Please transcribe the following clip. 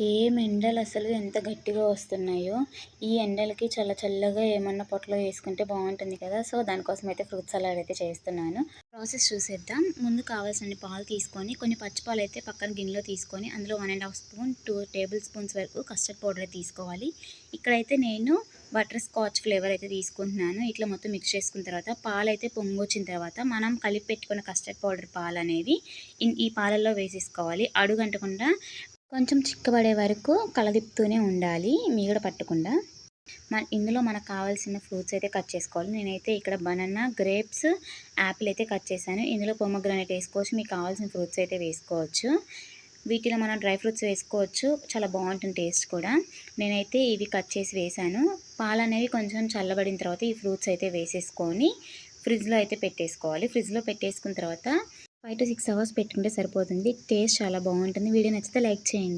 ఏం ఎండలు అసలు ఎంత గట్టిగా వస్తున్నాయో. ఈ ఎండలకి చల్లగా ఏమన్నా పొట్టలో వేసుకుంటే బాగుంటుంది కదా. సో దానికోసం అయితే ఫ్రూట్ సలాడ్ అయితే చేస్తున్నాను. ప్రాసెస్ చూసేద్దాం. ముందు కావాల్సిన పాలు తీసుకొని, కొన్ని పచ్చిపాలు అయితే పక్కన గిన్నెలో తీసుకొని, అందులో 1½ స్పూన్ 2 టేబుల్ స్పూన్స్ వరకు కస్టర్డ్ పౌడర్ తీసుకోవాలి. ఇక్కడైతే నేను బటర్ స్కాచ్ ఫ్లేవర్ అయితే తీసుకుంటున్నాను. ఇట్లా మొత్తం మిక్స్ చేసుకున్న తర్వాత పాలు అయితే పొంగొచ్చిన తర్వాత మనం కలిపి పెట్టుకున్న కస్టర్డ్ పౌడర్ పాలు అనేవి ఈ పాలల్లో వేసేసుకోవాలి. అడుగంటకుండా కొంచెం చిక్కబడే వరకు కలదిప్పుతూనే ఉండాలి, మీగడ పట్టకుండా. ఇందులో మనకు కావాల్సిన ఫ్రూట్స్ అయితే కట్ చేసుకోవాలి. నేనైతే ఇక్కడ బనానా, గ్రేప్స్, యాపిల్ అయితే కట్ చేశాను. ఇందులో పొమగ్రానేట్ వేసుకోవచ్చు, మీకు కావాల్సిన ఫ్రూట్స్ అయితే వేసుకోవచ్చు. వీటిలో మనం డ్రై ఫ్రూట్స్ వేసుకోవచ్చు, చాలా బాగుంటుంది టేస్ట్ కూడా. నేనైతే ఇవి కట్ చేసి వేసాను. పాలు అనేవి కొంచెం చల్లబడిన తర్వాత ఈ ఫ్రూట్స్ అయితే వేసేసుకొని ఫ్రిడ్జ్లో అయితే పెట్టేసుకోవాలి. ఫ్రిడ్జ్లో పెట్టేసుకున్న తర్వాత 5 to 6 అవర్స్ పెట్టుకుంటే సరిపోతుంది. టేస్ట్ చాలా బాగుంటుంది. వీడియో నచ్చితే లైక్ చేయండి.